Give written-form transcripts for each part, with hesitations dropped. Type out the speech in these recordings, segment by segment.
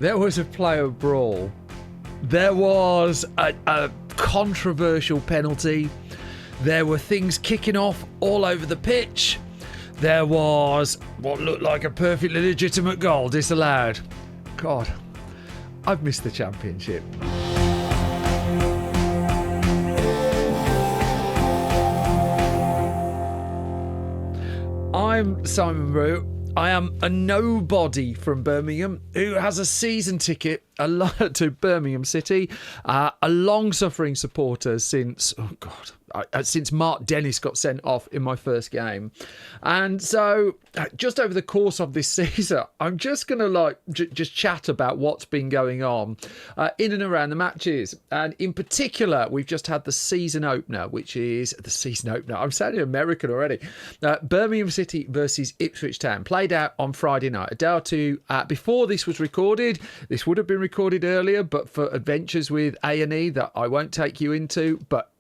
there was a player brawl. There was a controversial penalty. There were things kicking off all over the pitch. There was what looked like a perfectly legitimate goal disallowed. God, I've missed the Championship. I'm Simon Brew. I am a nobody from Birmingham who has a season ticket to Birmingham City, a long-suffering supporter since Mark Dennis got sent off in my first game. And so just over the course of this season, I'm just going to just chat about what's been going on in and around the matches. And in particular, we've just had the season opener, which is the season opener. I'm sounding American already. Birmingham City versus Ipswich Town played out on Friday night, a day or two before this was recorded. This would have been recorded earlier, but for adventures with A&E that I won't take you into, but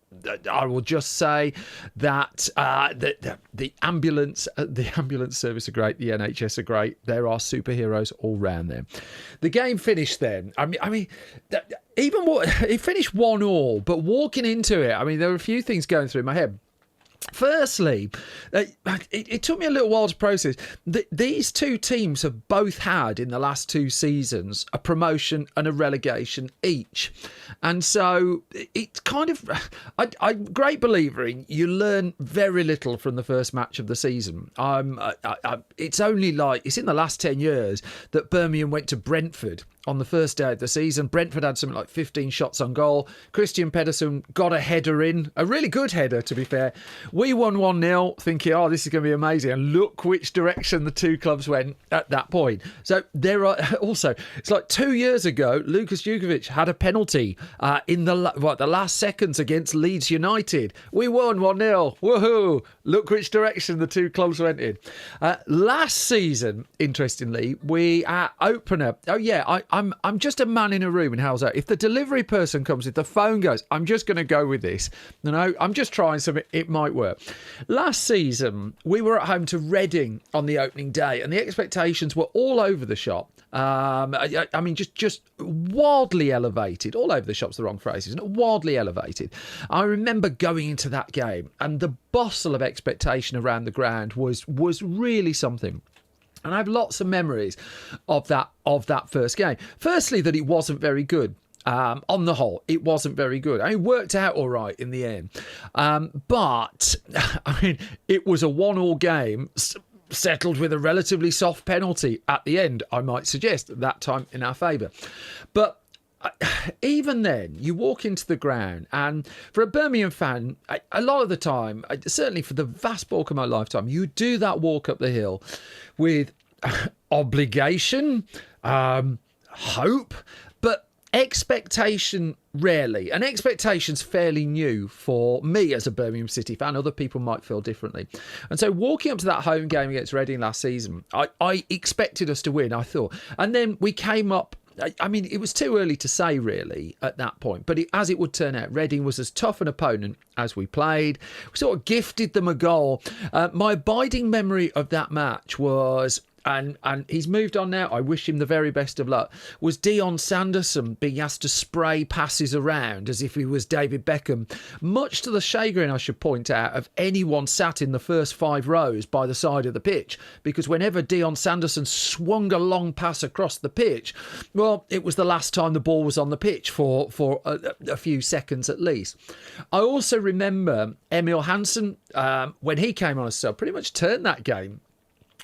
I will just say that the ambulance service are great, the NHS are great. There are superheroes all round there. The game finished then. I mean, it finished 1-1, but walking into it, I mean, there were a few things going through my head. Firstly, it took me a little while to process. These two teams have both had in the last two seasons a promotion and a relegation each. And so it's kind of, I'm a great believer in you learn very little from the first match of the season. It's only it's in the last 10 years that Birmingham went to Brentford on the first day of the season. Brentford had something like 15 shots on goal. Christian Pedersen got a header in, a really good header, to be fair. We won 1-0, thinking, this is going to be amazing. And look which direction the two clubs went at that point. So there are also, it's like 2 years ago, Lukas Jukovic had a penalty in the last seconds against Leeds United. We won 1-0. Woohoo! Look which direction the two clubs went in. Last season, interestingly, we opener. I'm just a man in a room in Hell's Out. If the delivery person comes, if the phone goes, I'm just going to go with this. I'm just trying something. It might work. Last season, we were at home to Reading on the opening day, and the expectations were all over the shop. I mean, just wildly elevated. All over the shop's the wrong phrase, isn't it? Wildly elevated. I remember going into that game, and the bustle of expectation around the ground was really something. And I have lots of memories of that first game. Firstly, that it wasn't very good. On the whole, it wasn't very good. It worked out all right in the end. But, I mean, it was a 1-1 game settled with a relatively soft penalty at the end, I might suggest, at that time in our favour. But even then, you walk into the ground, and for a Birmingham fan, a lot of the time, certainly for the vast bulk of my lifetime, you do that walk up the hill with obligation, hope, but expectation rarely. And expectation's fairly new for me as a Birmingham City fan. Other people might feel differently. And so walking up to that home game against Reading last season, I expected us to win, I thought. And then we came up. I mean, it was too early to say, really, at that point. But as it would turn out, Reading was as tough an opponent as we played. We sort of gifted them a goal. My abiding memory of that match was, and he's moved on now, I wish him the very best of luck, was Dion Sanderson being asked to spray passes around as if he was David Beckham, much to the chagrin, I should point out, of anyone sat in the first 5 rows by the side of the pitch, because whenever Dion Sanderson swung a long pass across the pitch, well, it was the last time the ball was on the pitch for a few seconds at least. I also remember Emil Hansen, when he came on as sub, pretty much turned that game.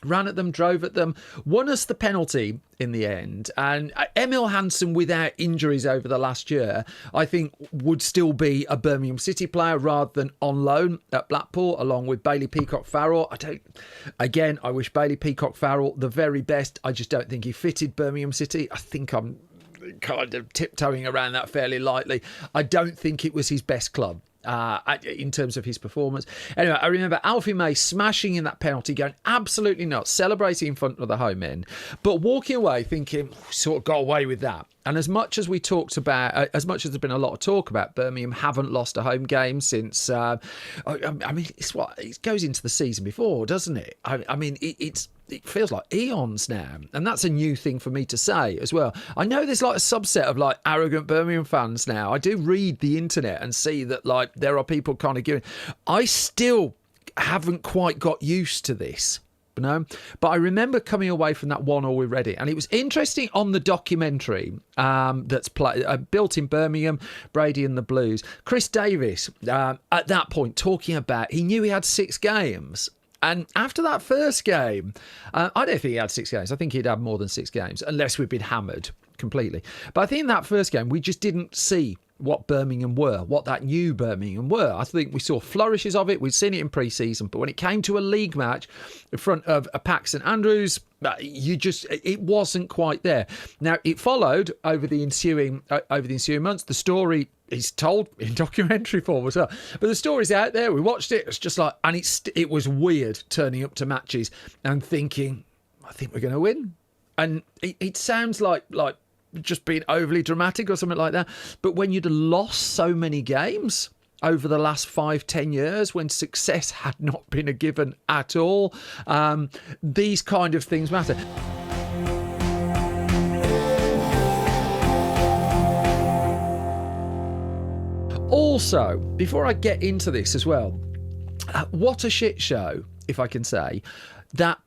Ran at them, drove at them, won us the penalty in the end. And Emil Hansen, without injuries over the last year, I think would still be a Birmingham City player rather than on loan at Blackpool, along with Bailey Peacock-Farrell. I wish Bailey Peacock-Farrell the very best. I just don't think he fitted Birmingham City. I think I'm kind of tiptoeing around that fairly lightly. I don't think it was his best club. In terms of his performance. Anyway, I remember Alfie May smashing in that penalty, going absolutely nuts, celebrating in front of the home end, but walking away thinking, sort of got away with that. And as much as we talked about, as much as there's been a lot of talk about Birmingham haven't lost a home game since, I mean, it goes into the season before, doesn't it? I mean, it's it feels like eons now, and that's a new thing for me to say as well. I know there's like a subset of like arrogant Birmingham fans now. I do read the internet and see that like there are people kind of giving. I still haven't quite got used to this. No, but I remember coming away from that 1-1 with Reading, and it was interesting on the documentary that's built in Birmingham, Brady and the Blues. Chris Davis, at that point, talking about he knew he had 6 games. And after that first game, I don't think he had 6 games. I think he'd had more than 6 games, unless we'd been hammered completely. But I think in that first game, we just didn't see what Birmingham were, what that new Birmingham were. I think we saw flourishes of it. We'd seen it in pre-season, but when it came to a league match in front of a Pax St Andrews, it wasn't quite there. Now, it followed over the ensuing months. The story is told in documentary form as well, but the story's out there. We watched it. It's just like, and it was weird turning up to matches and thinking, I think we're going to win. And it sounds like just being overly dramatic or something like that. But when you'd lost so many games over the last 5-10 years, when success had not been a given at all, these kind of things matter. Also, before I get into this as well, what a shit show, if I can say, that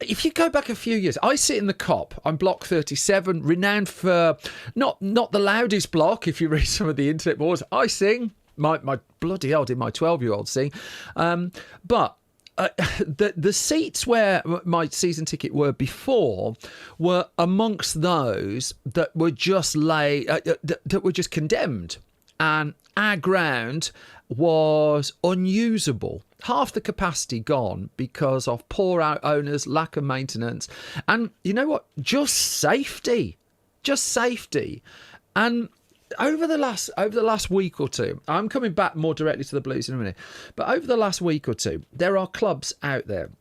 if you go back a few years, I sit in the Cop. I'm block 37, renowned for not the loudest block. If you read some of the internet boards, I sing. My bloody hell did my 12-year-old sing. But the seats where my season ticket were before were amongst those that were just that were just condemned, and our ground was unusable. Half the capacity gone because of poor owners, lack of maintenance, and you know what? Just safety. And over the last week or two, I'm coming back more directly to the Blues in a minute, but over the last week or two, there are clubs out there.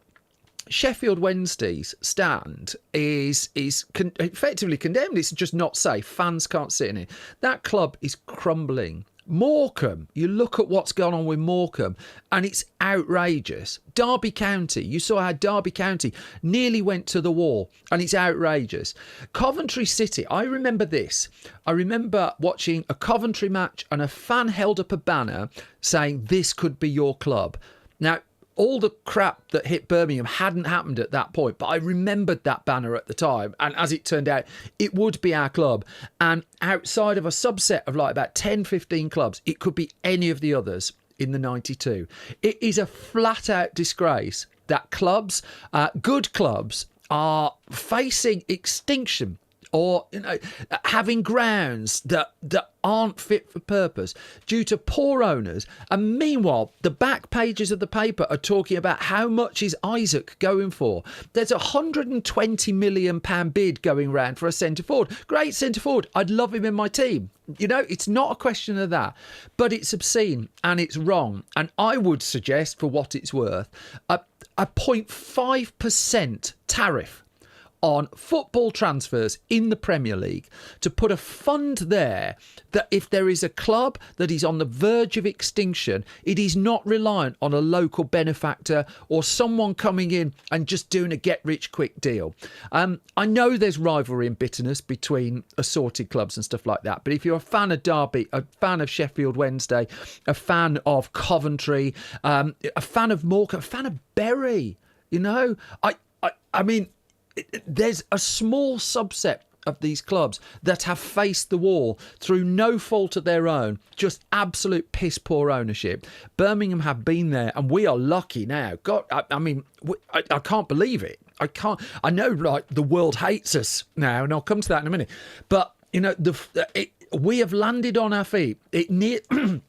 Sheffield Wednesday's stand is effectively condemned. It's just not safe. Fans can't sit in it. That club is crumbling. Morecambe, you look at what's going on with Morecambe and it's outrageous. Derby County, you saw how Derby County nearly went to the wall and it's outrageous. Coventry City, I remember this. I remember watching a Coventry match and a fan held up a banner saying this could be your club. Now, all the crap that hit Birmingham hadn't happened at that point, but I remembered that banner at the time. And as it turned out, it would be our club. And outside of a subset of like about 10, 15 clubs, it could be any of the others in the 92. It is a flat out disgrace that clubs, good clubs, are facing extinction, or having grounds that aren't fit for purpose due to poor owners. And meanwhile, the back pages of the paper are talking about how much is Isaac going for. There's a £120 million bid going round for a centre forward. Great centre forward. I'd love him in my team. You know, it's not a question of that, but it's obscene and it's wrong. And I would suggest, for what it's worth, a 0.5% tariff on football transfers in the Premier League, to put a fund there that if there is a club that is on the verge of extinction, it is not reliant on a local benefactor or someone coming in and just doing a get-rich-quick deal. I know there's rivalry and bitterness between assorted clubs and stuff like that, but if you're a fan of Derby, a fan of Sheffield Wednesday, a fan of Coventry, a fan of Morecambe, a fan of Bury, you know, I mean, there's a small subset of these clubs that have faced the wall through no fault of their own, just absolute piss poor ownership. Birmingham have been there, and we are lucky now. God, I mean, I can't believe it. I know, like, the world hates us now, and I'll come to that in a minute. But you know, we have landed on our feet. The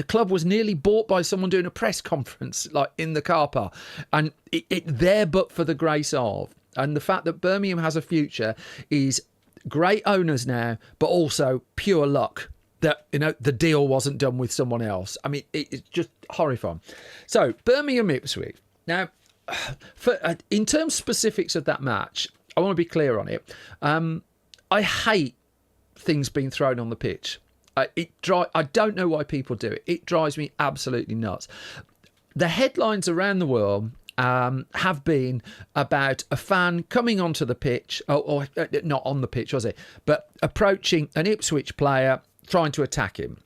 club was nearly bought by someone doing a press conference, like in the car park, and it there but for the grace of. And the fact that Birmingham has a future is great owners now, but also pure luck that, you know, the deal wasn't done with someone else. I mean, it's just horrifying. So, Birmingham Ipswich. Now, in terms of specifics of that match, I want to be clear on it. I hate things being thrown on the pitch. I don't know why people do it. It drives me absolutely nuts. The headlines around the world have been about a fan coming onto the pitch, or not on the pitch, was it? But approaching an Ipswich player, trying to attack him.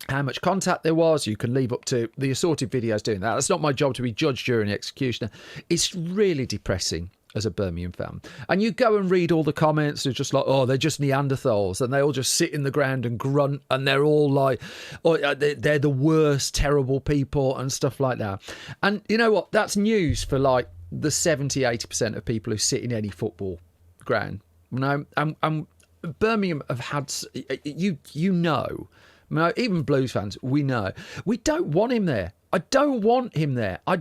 How much contact there was, you can leave up to the assorted videos doing that. That's not my job to be judge, jury and executioner. It's really depressing as a Birmingham fan. And you go and read all the comments, they're just like, oh, they're just Neanderthals, and they all just sit in the ground and grunt, and they're all like, oh, they're the worst, terrible people and stuff like that. And you know what? That's news for like the 70-80% of people who sit in any football ground. You know, and Birmingham have had, you know, even Blues fans, we know. We don't want him there. I don't want him there. I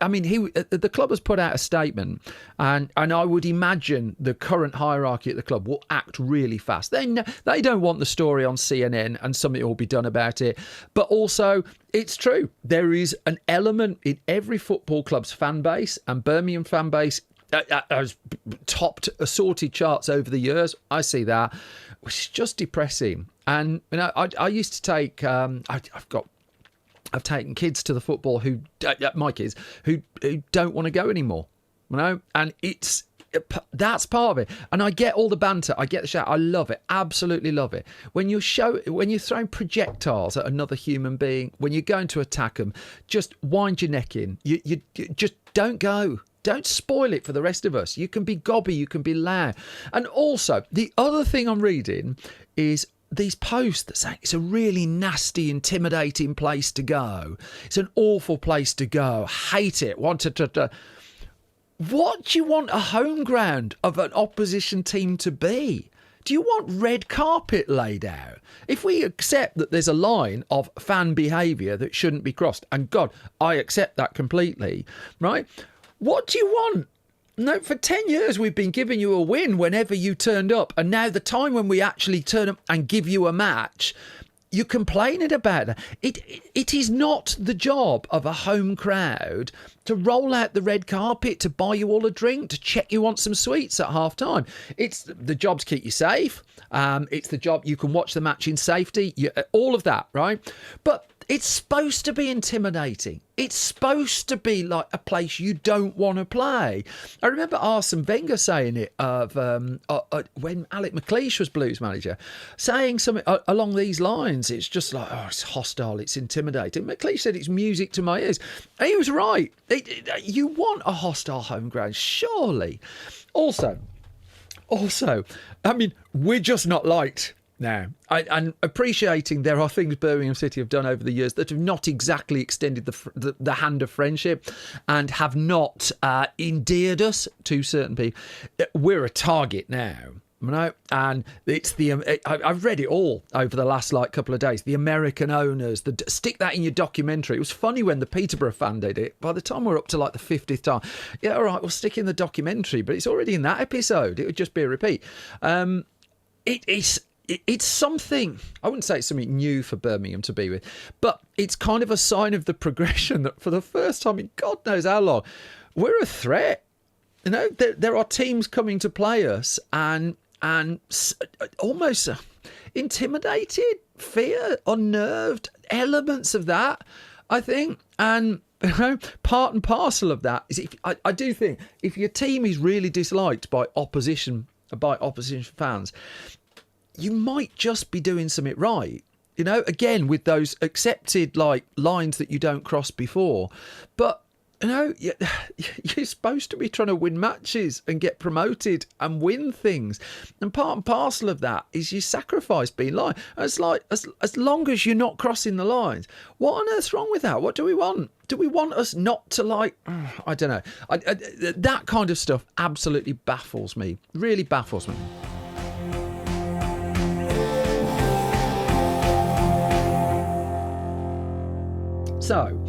mean, the club has put out a statement, and I would imagine the current hierarchy at the club will act really fast. They don't want the story on CNN and something will be done about it. But also, it's true. There is an element in every football club's fan base, and Birmingham fan base has topped assorted charts over the years. I see that, which is just depressing. And you know, I used to take. I've taken kids to the football my kids who don't want to go anymore. You know, and that's part of it. And I get all the banter, I get the shout, I love it, absolutely love it. When you're throwing projectiles at another human being, when you're going to attack them, just wind your neck in. You just don't go. Don't spoil it for the rest of us. You can be gobby, you can be loud. And also, the other thing I'm reading is these posts that say it's a really nasty, intimidating place to go. It's an awful place to go. Hate it. What do you want a home ground of an opposition team to be? Do you want red carpet laid out? If we accept that there's a line of fan behaviour that shouldn't be crossed, and God, I accept that completely, right? What do you want? No, for 10 years we've been giving you a win whenever you turned up, and now the time when we actually turn up and give you a match, you're complaining about that. It is not the job of a home crowd to roll out the red carpet, to buy you all a drink, to check you want some sweets at half time. It's the job to keep you safe. It's the job you can watch the match in safety. All of that, right? But it's supposed to be intimidating. It's supposed to be like a place you don't want to play. I remember Arsene Wenger saying it when Alec McLeish was Blues manager, saying something along these lines. It's just like, oh, it's hostile, it's intimidating. McLeish said it's music to my ears. And he was right. You want a hostile home ground, surely. Also, I mean, we're just not liked now. And appreciating there are things Birmingham City have done over the years that have not exactly extended the hand of friendship and have not endeared us to certain people. We're a target now. You know, and it's I've read it all over the last couple of days. The American owners, stick that in your documentary. It was funny when the Peterborough fan did it. By the time we're up to the 50th time, yeah, all right, we'll stick in the documentary, but it's already in that episode. It would just be a repeat. It's something, I wouldn't say it's something new for Birmingham to be with, but it's kind of a sign of the progression that for the first time in God knows how long, we're a threat. You know, there are teams coming to play us and almost intimidated, fear, unnerved, elements of that, I think. And you know, part and parcel of that is I do think if your team is really disliked by opposition fans, you might just be doing something right. You know, again, with those accepted lines that you don't cross before. But you know, you're supposed to be trying to win matches and get promoted and win things. And part and parcel of that is you sacrifice being lying. It's like, as long as you're not crossing the lines, what on earth's wrong with that? What do we want? Do we want us not to I don't know. That kind of stuff absolutely baffles me. Really baffles me. So,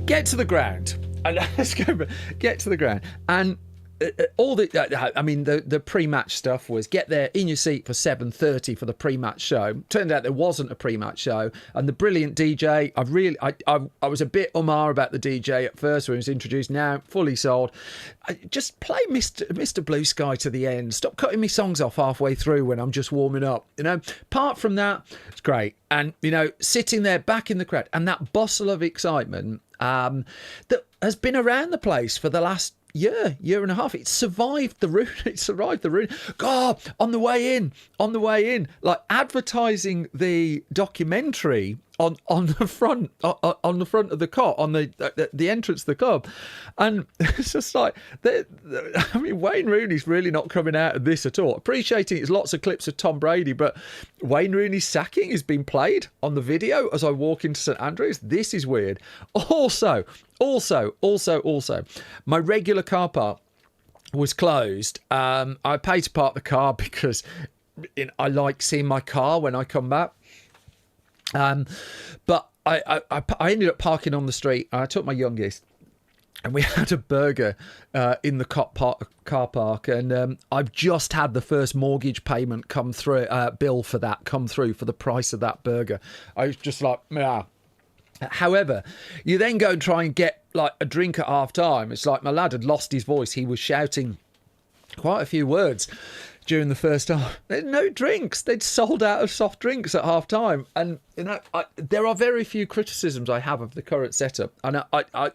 get to the ground. Let's get to the ground. And the pre-match stuff was get there in your seat for 7:30 for the pre-match show. Turned out there wasn't a pre-match show, and the brilliant DJ. I was a bit about the DJ at first when he was introduced. Now fully sold. Just play Mr. Blue Sky to the end. Stop cutting me songs off halfway through when I'm just warming up. You know. Apart from that, it's great. And you know, sitting there back in the crowd and that bustle of excitement that has been around the place for the last year and a half. It survived the ruin. God, on the way in, like advertising the documentary on the front of the car, on the entrance of the club, and it's just like, I mean, Wayne Rooney's really not coming out of this at all. Appreciating it's lots of clips of Tom Brady, but Wayne Rooney's sacking is being played on the video as I walk into St Andrews. This is weird. Also, my regular car park was closed. I paid to park the car because I like seeing my car when I come back. But I ended up parking on the street. I took my youngest, and we had a burger in the car park, and I've just had the first mortgage payment come through, bill for that come through for the price of that burger. I was just like, yeah. However, you then go and try and get like a drink at half time. It's like my lad had lost his voice. He was shouting quite a few words during the first half. There's no drinks. They'd sold out of soft drinks at half time. And, you know, there are very few criticisms I have of the current setup. And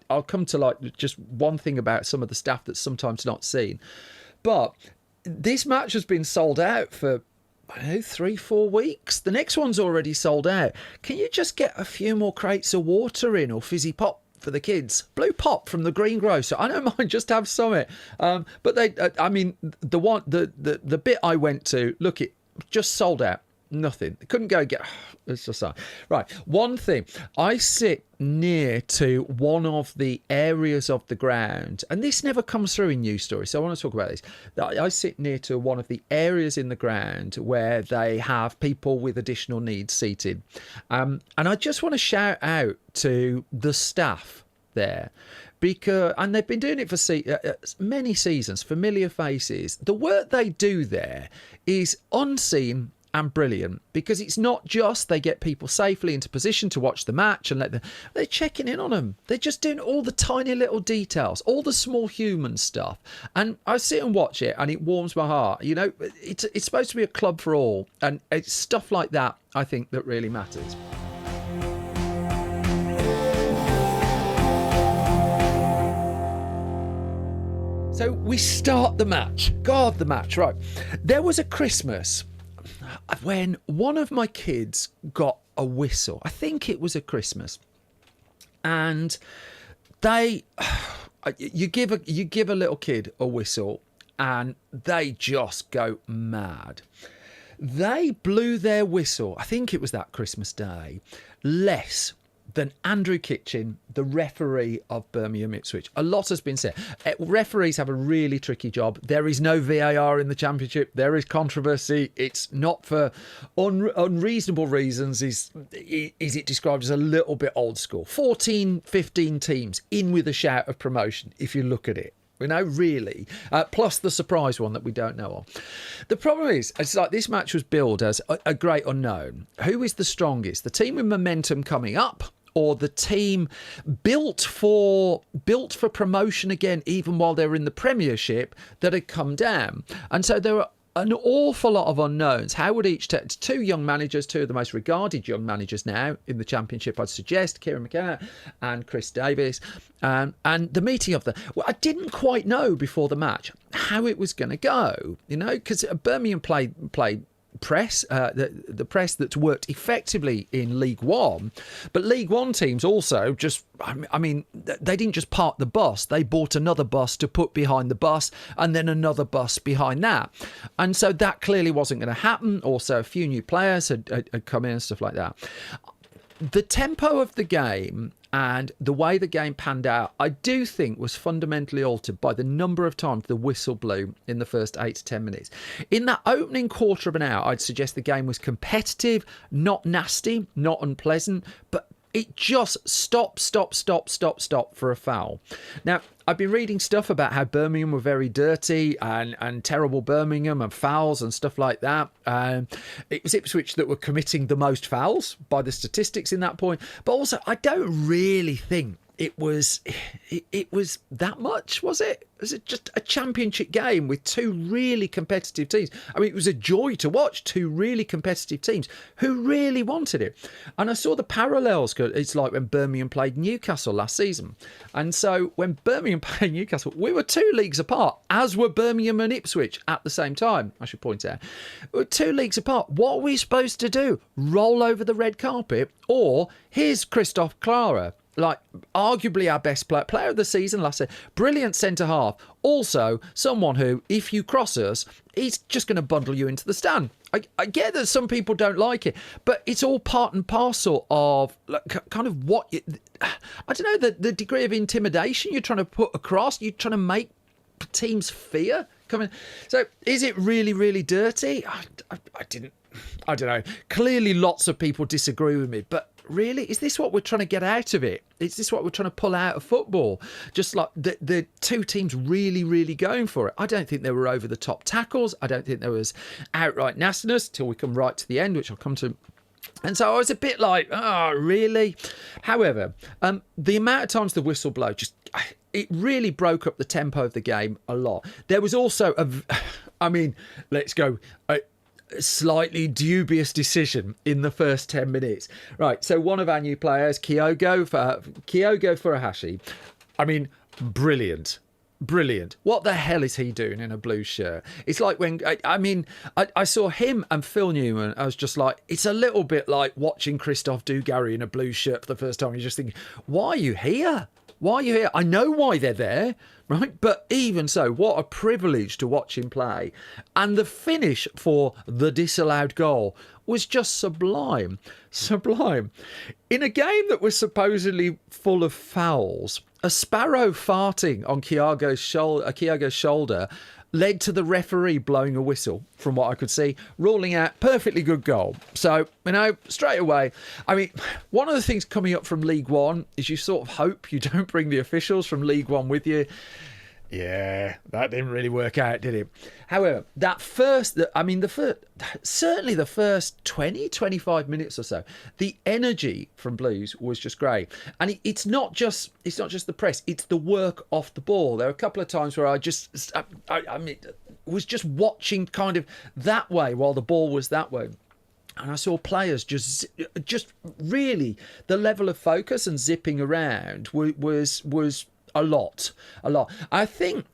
I'll come to like just one thing about some of the staff that's sometimes not seen. But this match has been sold out for, I don't know, 3-4 weeks. The next one's already sold out. Can you just get a few more crates of water in, or fizzy pop for the kids? Blue pop from the greengrocer. I don't mind, just have some. But they, I mean, the bit I went to, look, it just sold out. Nothing. Couldn't go get. It's just like, right. One thing, I sit near to one of the areas of the ground, and this never comes through in news stories, so I want to talk about this. I sit near to one of the areas in the ground where they have people with additional needs seated, and I just want to shout out to the staff there, because, and they've been doing it for many seasons, familiar faces. The work they do there is unseen and brilliant, because it's not just they get people safely into position to watch the match and they're checking in on them. They're just doing all the tiny little details, all the small human stuff, and I sit and watch it and it warms my heart. You know, it's supposed to be a club for all, and it's stuff like that I think that really matters. So we start the match. God, the match, right. There was a Christmas when one of my kids got a whistle. I think it was a Christmas, and you give a little kid a whistle and they just go mad. They blew their whistle, I think it was that Christmas day, less than Andrew Kitchen, the referee of Birmingham Ipswich. A lot has been said. Referees have a really tricky job. There is no VAR in the Championship. There is controversy. It's not for unreasonable reasons. Is it described as a little bit old school? 14, 15 teams in with a shout of promotion, if you look at it. You know, really. Plus the surprise one that we don't know of. The problem is, it's like this match was billed as a great unknown. Who is the strongest? The team with momentum coming up, or the team built for promotion again, even while they were in the Premiership, that had come down? And so there were an awful lot of unknowns. How would each two young managers, two of the most regarded young managers now in the Championship, I'd suggest, Kieran McKenna and Chris Davies, and the meeting of well, I didn't quite know before the match how it was going to go, you know, because Birmingham played press, the press that's worked effectively in League One, but League One teams also just, I mean, they didn't just park the bus, they bought another bus to put behind the bus and then another bus behind that, and so that clearly wasn't going to happen. Also, a few new players had come in and stuff like that. The tempo of the game and the way the game panned out, I do think, was fundamentally altered by the number of times the whistle blew in the first 8 to 10 minutes. In that opening quarter of an hour, I'd suggest the game was competitive, not nasty, not unpleasant, but it just stop for a foul. Now, I've been reading stuff about how Birmingham were very dirty and terrible Birmingham and fouls and stuff like that. It was Ipswich that were committing the most fouls by the statistics in that point. But also, I don't really think it was that much, was it? Was it just a championship game with two really competitive teams? I mean, it was a joy to watch two really competitive teams who really wanted it. And I saw the parallels. It's like when Birmingham played Newcastle last season. And so when Birmingham played Newcastle, we were 2 leagues apart, as were Birmingham and Ipswich at the same time, I should point out. We were 2 leagues apart. What are we supposed to do? Roll over the red carpet? Or here's Christoph Clara, like arguably our best player of the season last year, brilliant centre half, also someone who, if you cross us, he's just going to bundle you into the stand. I get that some people don't like it, but it's all part and parcel of kind of what I don't know, the degree of intimidation you're trying to put across. You're trying to make teams fear coming. So is it really, really dirty? I don't know. Clearly lots of people disagree with me, but really, is this what we're trying to get out of it? Is this what we're trying to pull out of football? Just like the two teams really, really going for it. I don't think there were over the top tackles. I don't think there was outright nastiness till we come right to the end, which I'll come to. And so I was a bit like, oh, really? However, the amount of times the whistle blow it really broke up the tempo of the game a lot. There was also let's go. Slightly dubious decision in the first 10 minutes. Right, so one of our new players, Kyogo Furuhashi, I mean, brilliant. What the hell is he doing in a blue shirt? It's like when, I saw him and Phil Newman, I was just like, it's a little bit like watching Christophe Dugarry in a blue shirt for the first time. You're just thinking, why are you here? Why are you here? I know why they're there, right? But even so, what a privilege to watch him play. And the finish for the disallowed goal was just sublime. In a game that was supposedly full of fouls, a sparrow farting on Kyogo's shoulder led to the referee blowing a whistle, from what I could see, ruling out perfectly good goal. So, straight away, I mean, one of the things coming up from League One is you sort of hope you don't bring the officials from League One with you. Yeah, that didn't really work out, did it? However, certainly the first 20, 25 minutes or so, the energy from Blues was just great. And it's not just the press, it's the work off the ball. There were a couple of times where I was just watching kind of that way while the ball was that way. And I saw players just really, the level of focus and zipping around was a lot. I think,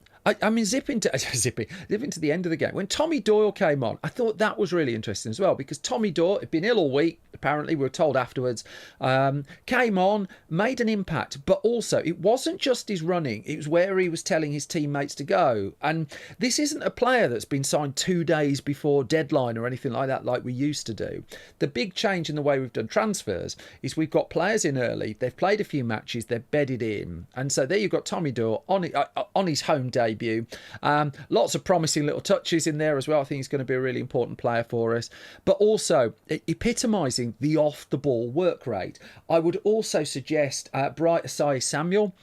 zipping to the end of the game. When Tommy Doyle came on, I thought that was really interesting as well, because Tommy Doyle had been ill all week, apparently, we were told afterwards, came on, made an impact, but also it wasn't just his running, it was where he was telling his teammates to go. And this isn't a player that's been signed 2 days before deadline or anything like that, like we used to do. The big change in the way we've done transfers is we've got players in early, they've played a few matches, they're bedded in. And so there you've got Tommy Doyle on his home debut. Lots of promising little touches in there as well. I think he's going to be a really important player for us, but also epitomising the off-the-ball work rate. I would also suggest Bright Asai Samuel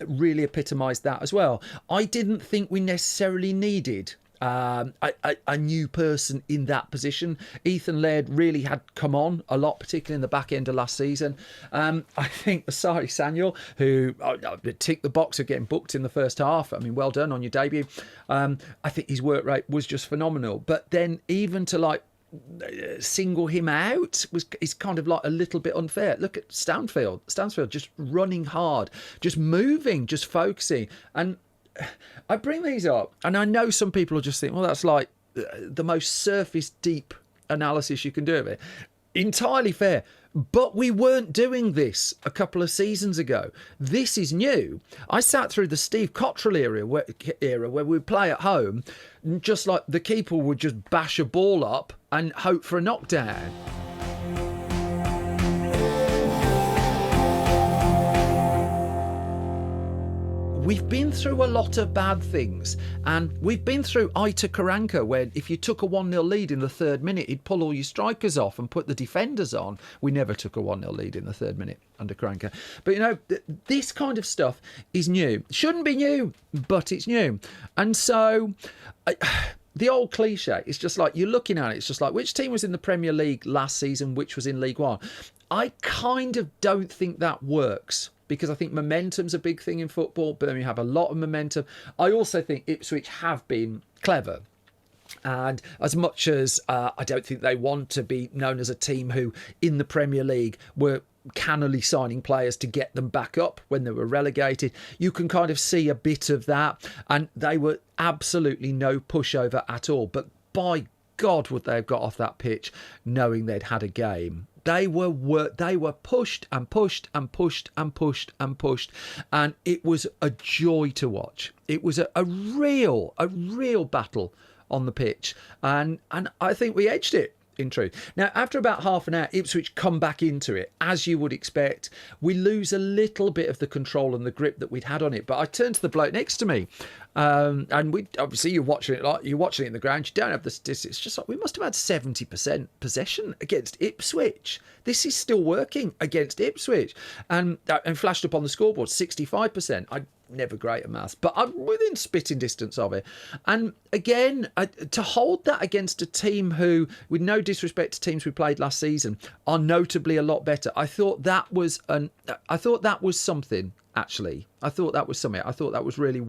really epitomised that as well. I didn't think we necessarily needed a new person in that position. Ethan Laird really had come on a lot, particularly in the back end of last season. I think Asai Samuel, who ticked the box of getting booked in the first half, I mean, well done on your debut. I think his work rate was just phenomenal. But then even to single him out is kind of like a little bit unfair. Look at Stansfield just running hard, just moving, just focusing. And I bring these up, and I know some people will just think, well, that's like the most surface deep analysis you can do of it. Entirely fair. But we weren't doing this a couple of seasons ago. This is new. I sat through the Steve Cottrell era where we'd play at home, just like the keeper would just bash a ball up and hope for a knockdown. We've been through a lot of bad things, and we've been through Ita Karanka, where if you took a 1-0 lead in the 3rd minute, he'd pull all your strikers off and put the defenders on. We never took a 1-0 lead in the 3rd minute under Karanka. But, this kind of stuff is new. Shouldn't be new, but it's new. And so the old cliche, it's just like, you're looking at it, it's just like, which team was in the Premier League last season, which was in League One? I kind of don't think that works because I think momentum's a big thing in football. Birmingham have a lot of momentum. I also think Ipswich have been clever. And as much as I don't think they want to be known as a team who, in the Premier League, were cannily signing players to get them back up when they were relegated, you can kind of see a bit of that. And they were absolutely no pushover at all. But by God, would they have got off that pitch knowing they'd had a game. They were pushed and pushed and pushed and pushed and pushed, and it was a joy to watch. It was a real battle on the pitch, and I think we edged it, in truth. Now, after about half an hour, Ipswich come back into it, as you would expect. We lose a little bit of the control and the grip that we'd had on it, but I turned to the bloke next to me, and we obviously you're watching it in the ground. You don't have the statistics. It's just like we must have had 70% possession against Ipswich. This is still working against Ipswich, and flashed up on the scoreboard 65%. I never great at maths, but I'm within spitting distance of it. And again, to hold that against a team who, with no disrespect to teams we played last season, are notably a lot better. I thought that was something. Actually, I thought that was something. I thought that was really.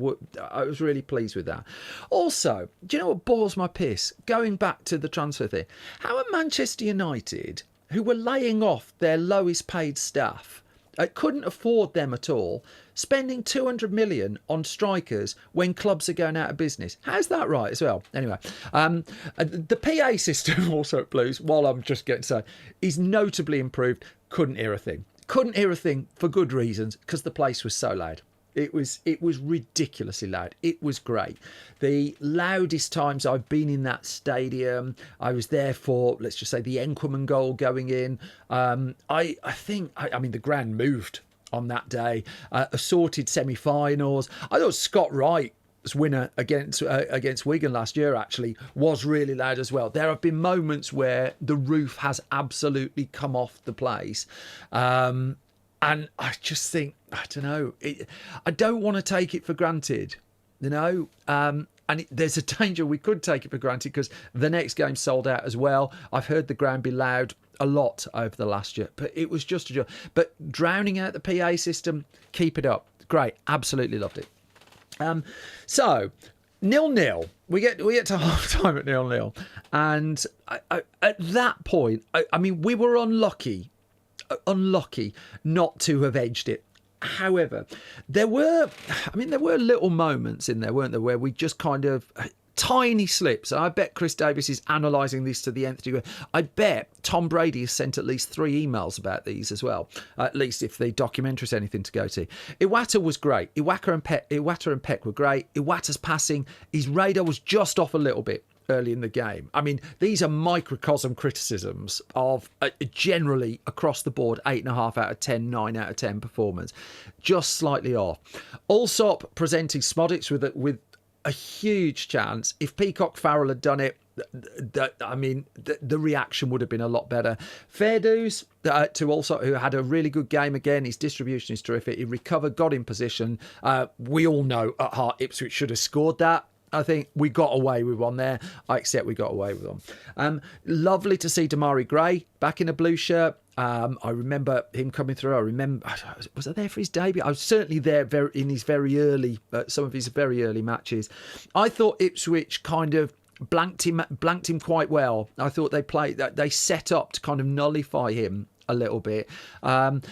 I was really pleased with that. Also, do you know what boils my piss? Going back to the transfer thing, how are Manchester United, who were laying off their lowest paid staff, couldn't afford them at all, spending 200 million on strikers when clubs are going out of business? How's that right as well? Anyway, the PA system also at Blues, while I'm just getting to say, is notably improved. Couldn't hear a thing for good reasons, because the place was so loud. It was ridiculously loud. It was great. The loudest times I've been in that stadium. I was there for, let's just say, the Enquaman goal going in. I mean, the ground moved on that day. Assorted semi-finals. I thought Scott Wright's winner against Wigan last year actually was really loud as well. There have been moments where the roof has absolutely come off the place. And I just think, I don't know, I don't want to take it for granted, you know. There's a danger we could take it for granted, because the next game sold out as well. I've heard the ground be loud a lot over the last year, but it was just a joy. But drowning out the PA system, keep it up. Great, absolutely loved it. So 0-0. We get to half time at 0-0, and at that point, I mean, we were unlucky not to have edged it. However, there were little moments in there, weren't there, where we just kind of tiny slips. I bet Chris Davis is analysing this to the nth degree. I bet Tom Brady has sent at least 3 emails about these as well, at least if the documentary is anything to go to. Iwata was great. Iwata and Peck were great. Iwata's passing, his radar was just off a little bit early in the game. I mean, these are microcosm criticisms of generally across the board 8.5 out of 10, 9 out of 10 performance, just slightly off. Allsop presenting Smodics with a huge chance. If Peacock Farrell had done it, the reaction would have been a lot better. Fair dues to Allsop, who had a really good game again. His distribution is terrific. He recovered, got in position. We all know at heart Ipswich should have scored that. I think we got away with one there. I accept we got away with one. Lovely to see Damari Gray back in a blue shirt. I remember him coming through. Was I there for his debut? I was certainly there in his some of his very early matches. I thought Ipswich kind of blanked him quite well. I thought they set up to kind of nullify him a little bit. And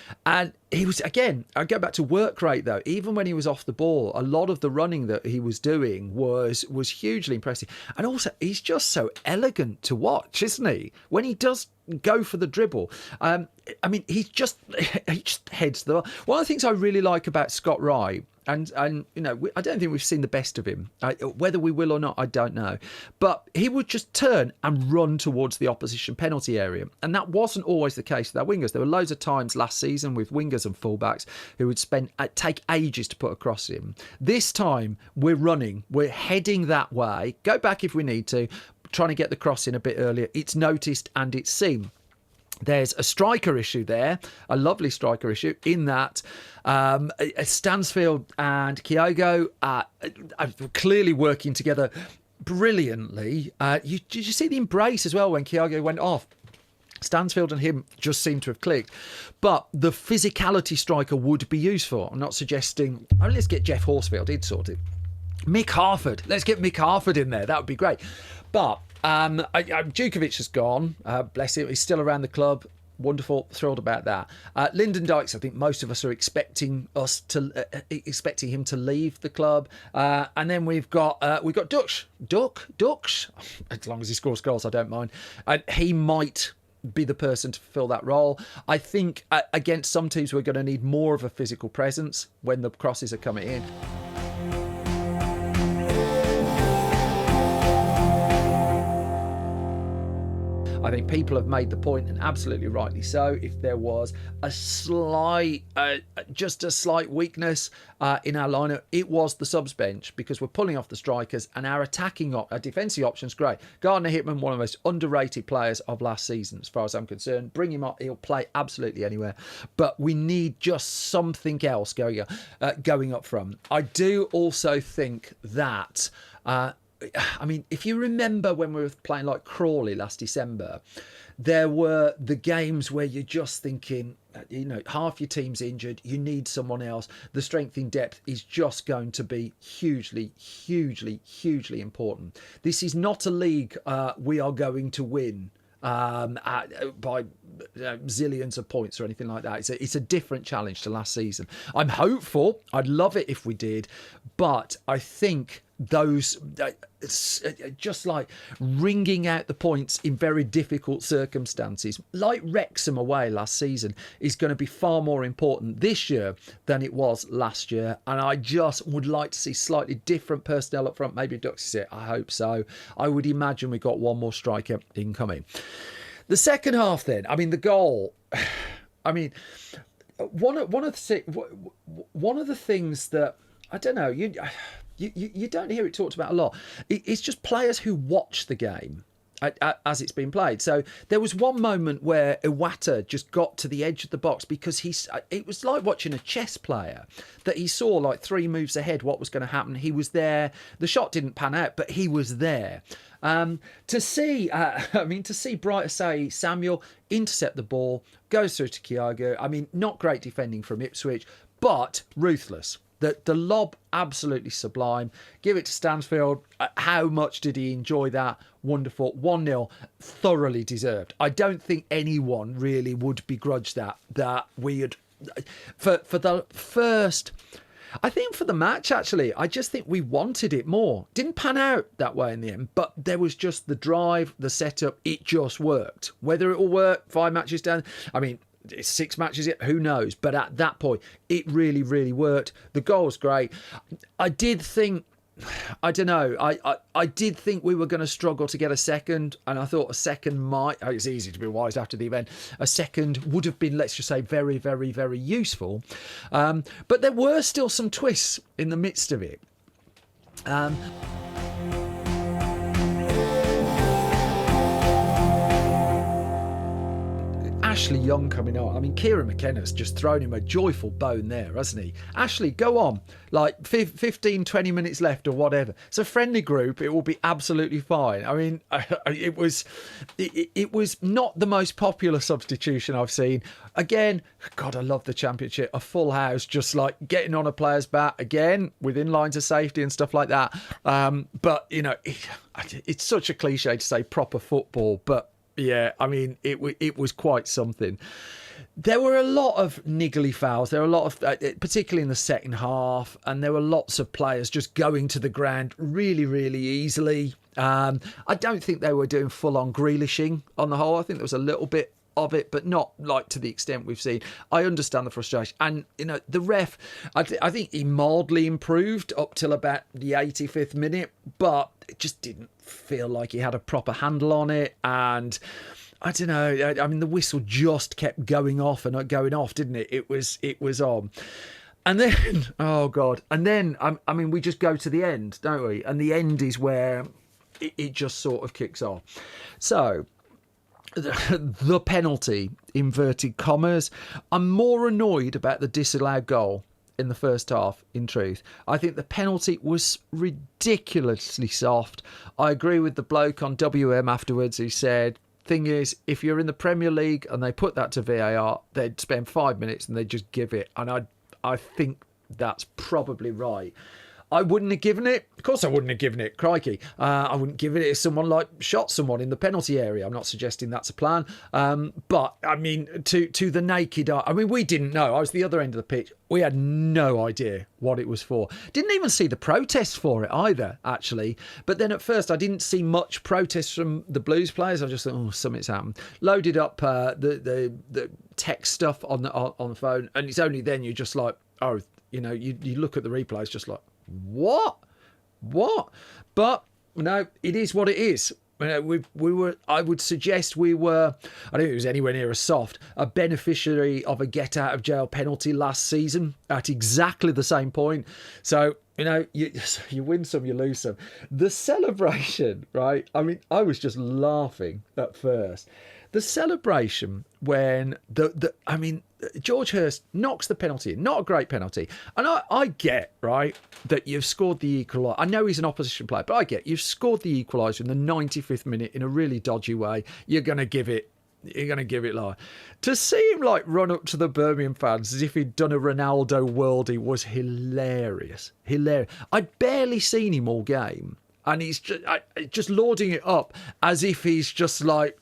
he was, again, I go back to work rate though, even when he was off the ball, a lot of the running that he was doing was hugely impressive. And also, he's just so elegant to watch, isn't he? When he does go for the dribble, I mean, he just heads the... One of the things I really like about Scott Wright, and you know, I don't think we've seen the best of him. Whether we will or not, I don't know. But he would just turn and run towards the opposition penalty area. And that wasn't always the case with our wingers. There were loads of times last season with wingers and fullbacks who would take ages to put across him. This time, we're running. We're heading that way. Go back if we need to. Trying to get the cross in a bit earlier. It's noticed and it's seen. There's a striker issue there, a lovely striker issue, in that Stansfield and Kyogo are clearly working together brilliantly. Did you see the embrace as well when Kyogo went off? Stansfield and him just seem to have clicked. But the physicality striker would be useful. I'm not suggesting, oh, let's get Jeff Horsfield, he'd sort it. Mick Harford, let's get Mick Harford in there. That would be great. But Djukovic has gone. Bless him. He's still around the club. Wonderful, thrilled about that. Lyndon Dykes, I think most of us are expecting him to leave the club. And then we've got Dux. As long as he scores goals, I don't mind. He might be the person to fulfill that role. I think against some teams we're going to need more of a physical presence when the crosses are coming in. I think people have made the point, and absolutely rightly so, if there was a slight, just a slight weakness in our lineup, it was the subs bench, because we're pulling off the strikers and our our defensive options, great. Gardner Hickman, one of the most underrated players of last season, as far as I'm concerned. Bring him up, he'll play absolutely anywhere. But we need just something else going up front. I do also think that... I mean, if you remember when we were playing like Crawley last December, there were the games where you're just thinking, half your team's injured, you need someone else. The strength in depth is just going to be hugely, hugely, hugely important. This is not a league we are going to win by zillions of points or anything like that. It's a different challenge to last season. I'm hopeful. I'd love it if we did, but I think those just like wringing out the points in very difficult circumstances, like Wrexham away last season, is going to be far more important this year than it was last year. And I just would like to see slightly different personnel up front. Maybe Dux is it. I hope so. I would imagine we got one more striker incoming. The second half, then. I mean, the goal. I mean, one of the things that I don't know. You don't hear it talked about a lot. It's just players who watch the game as it's been played. So there was one moment where Iwata just got to the edge of the box because it was like watching a chess player, that he saw like 3 moves ahead what was going to happen. He was there. The shot didn't pan out, but he was there. To see Bright say Samuel intercept the ball, goes through to Kyogo. I mean, not great defending from Ipswich, but ruthless. The lob, absolutely sublime. Give it to Stansfield. How much did he enjoy that? Wonderful. 1-0, thoroughly deserved. I don't think anyone really would begrudge that we had... For the first... I think for the match, actually, I just think we wanted it more. Didn't pan out that way in the end, but there was just the drive, the setup. It just worked. Whether it will work 5 matches down... I mean... It's 6 matches yet, who knows? But at that point, it really, really worked. The goal was great. I did think, I don't know, I did think we were going to struggle to get a second, and I thought a second might, it's easy to be wise after the event, a second would have been, let's just say, very, very, very useful. But there were still some twists in the midst of it. Ashley Young coming on. I mean, Kieran McKenna's just thrown him a joyful bone there, hasn't he? Ashley, go on. Like 15, 20 minutes left or whatever. It's a friendly group. It will be absolutely fine. I mean, it was not the most popular substitution I've seen. Again, God, I love the Championship. A full house, just like getting on a player's bat again within lines of safety and stuff like that. But, it's such a cliche to say proper football, but yeah, I mean, it was quite something. There were a lot of niggly fouls. There were a lot of, particularly in the second half, and there were lots of players just going to the ground really, really easily. I don't think they were doing full-on Grealishing on the whole. I think there was a little bit of it, but not like to the extent we've seen. I understand the frustration. And, the ref, I think he mildly improved up till about the 85th minute, but it just didn't feel like he had a proper handle on it. And I don't know, I mean, the whistle just kept going off and going off, didn't it? It was on. And then, oh God, and then, I mean, we just go to the end, don't we? And the end is where it just sort of kicks off. So, the penalty, inverted commas. I'm more annoyed about the disallowed goal in the first half, in truth. I think the penalty was ridiculously soft. I agree with the bloke on WM afterwards who said, thing is, if you're in the Premier League and they put that to VAR, they'd spend 5 minutes and they'd just give it. And I think that's probably right. I wouldn't have given it. Of course I wouldn't have given it. Crikey. I wouldn't give it if someone like shot someone in the penalty area. I'm not suggesting that's a plan. But, I mean, to the naked eye, I mean, we didn't know. I was the other end of the pitch. We had no idea what it was for. Didn't even see the protests for it either, actually. But then at first I didn't see much protest from the Blues players. I just thought, oh, something's happened. Loaded up the text stuff on the phone. And it's only then you're just like, oh, you know, you look at the replays just like, what? But no, it is what it is. You know, we were. I would suggest we were. I don't think it was anywhere near as soft. A beneficiary of a get out of jail penalty last season at exactly the same point. So you know, you win some, you lose some. The celebration, right? I mean, I was just laughing at first. The celebration when George Hurst knocks the penalty in. Not a great penalty. And I get, right, that you've scored the equaliser. I know he's an opposition player, but I get you've scored the equaliser in the 95th minute in a really dodgy way. You're going to give it live. To see him like run up to the Birmingham fans as if he'd done a Ronaldo worldie was hilarious. I'd barely seen him all game. And he's just lauding it up as if he's just like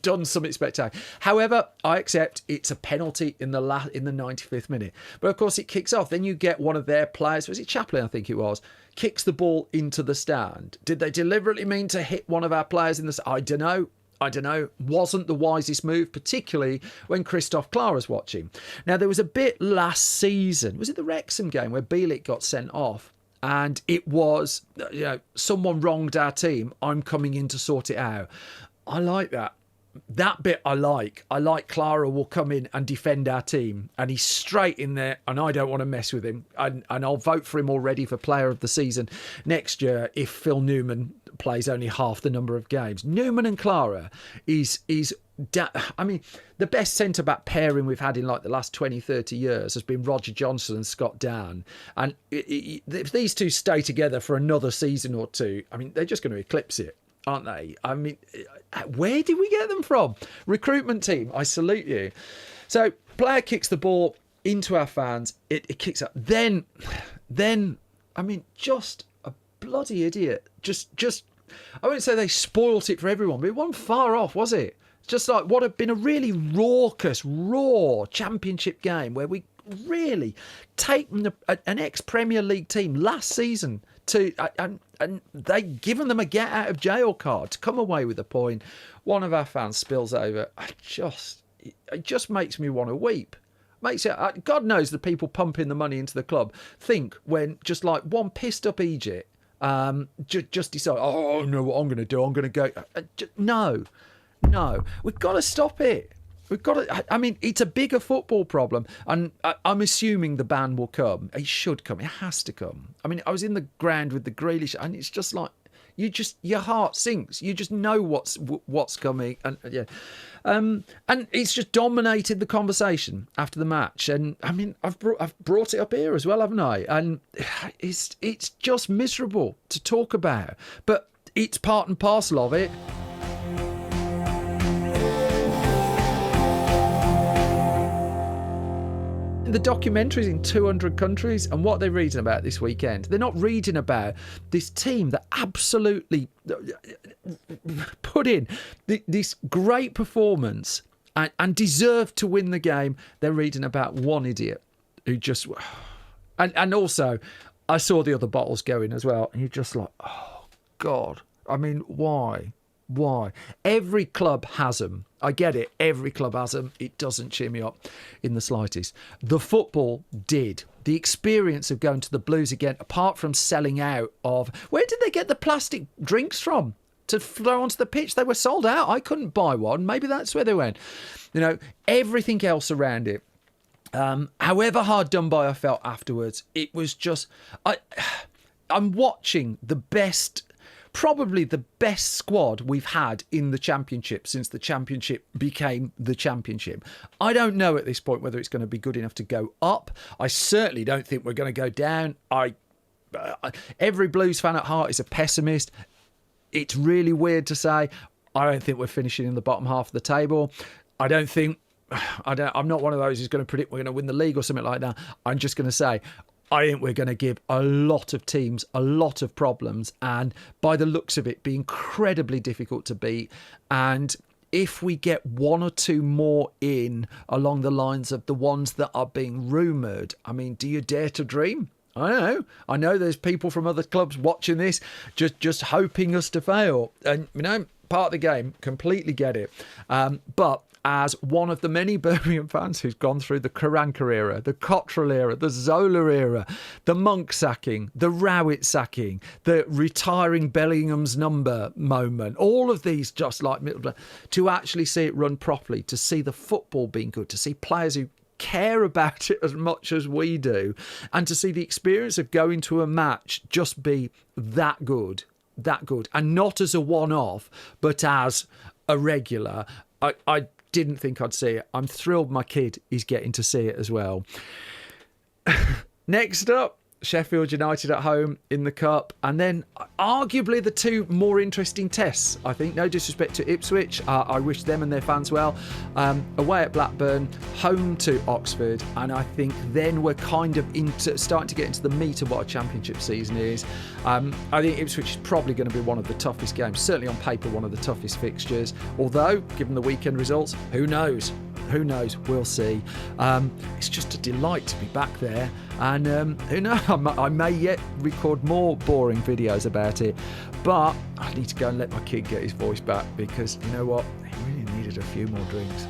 done something spectacular. However, I accept it's a penalty in the 95th minute. But of course, it kicks off. Then you get one of their players, was it Chaplin, I think it was, kicks the ball into the stand. Did they deliberately mean to hit one of our players in the stand? I don't know. Wasn't the wisest move, particularly when Christoph Clara's watching. Now, there was a bit last season. Was it the Wrexham game where Bielik got sent off? And it was, you know, someone wronged our team. I'm coming in to sort it out. I like that. That bit I like. I like Clara will come in and defend our team. And he's straight in there. And I don't want to mess with him. And I'll vote for him already for player of the season next year if Phil Newman plays only half the number of games. Newman and Clara is I mean, the best centre-back pairing we've had in like the last 20, 30 years has been Roger Johnson and Scott Down. And if these two stay together for another season or two, I mean, they're just going to eclipse it, aren't they? I mean, where did we get them from? Recruitment team, I salute you. So, player kicks the ball into our fans. It kicks up. Then, I mean, just a bloody idiot. Just, I wouldn't say they spoilt it for everyone, but it wasn't far off, was it? Just like what had been a really raucous, raw championship game where we really taken an ex-Premier League team last season to and they given them a get out of jail card to come away with a point. One of our fans spills over. It just makes me want to weep. Makes it. God knows the people pumping the money into the club think when just like one pissed up Egypt just decide, oh no, what I'm going to do, I'm going to go. No, we've got to stop it. We've got to. I mean, it's a bigger football problem, and I'm assuming the ban will come. It should come. It has to come. I mean, I was in the ground with the Grealish, and it's just like your heart sinks. You just know what's coming, and yeah, and it's just dominated the conversation after the match. And I mean, I've brought it up here as well, haven't I? And it's just miserable to talk about, but it's part and parcel of it. The documentary's in 200 countries, and what they're reading about this weekend, they're not reading about this team that absolutely put in this great performance and deserved to win the game. They're reading about one idiot who just... And also, I saw the other bottles going as well, and you're just like, oh, God. I mean, why? Every club has them. I get it. Every club has them. It doesn't cheer me up in the slightest. The football did. The experience of going to the Blues again, apart from selling out of... Where did they get the plastic drinks from to throw onto the pitch? They were sold out. I couldn't buy one. Maybe that's where they went. You know, everything else around it. However hard done by I felt afterwards, it was just... I'm watching the best... Probably the best squad we've had in the Championship since the Championship became the Championship. I don't know at this point whether it's going to be good enough to go up. I certainly don't think we're going to go down. Every Blues fan at heart is a pessimist. It's really weird to say. I don't think we're finishing in the bottom half of the table. I'm not one of those who's going to predict we're going to win the league or something like that. I'm just going to say, I think we're going to give a lot of teams a lot of problems, and by the looks of it, be incredibly difficult to beat. And if we get one or two more in along the lines of the ones that are being rumoured, I mean, do you dare to dream? I don't know. I know there's people from other clubs watching this, just hoping us to fail. And, part of the game, completely get it. But as one of the many Birmingham fans who's gone through the Karanka era, the Cottrell era, the Zola era, the Monk sacking, the Rowett sacking, the retiring Bellingham's number moment, all of these just like Middlesbrough, to actually see it run properly, to see the football being good, to see players who care about it as much as we do, and to see the experience of going to a match just be that good, and not as a one-off, but as a regular. I didn't think I'd see it. I'm thrilled my kid is getting to see it as well. Next up, Sheffield United at home in the Cup, and then arguably the two more interesting tests, I think. No disrespect to Ipswich, I wish them and their fans well. Away at Blackburn, home to Oxford, and I think then we're kind of starting to get into the meat of what a championship season is. I think Ipswich is probably going to be one of the toughest games, certainly on paper one of the toughest fixtures, although given the weekend results, who knows? We'll see. It's just a delight to be back there, and who knows, I may yet record more boring videos about it, but I need to go and let my kid get his voice back, because you know what, he really needed a few more drinks.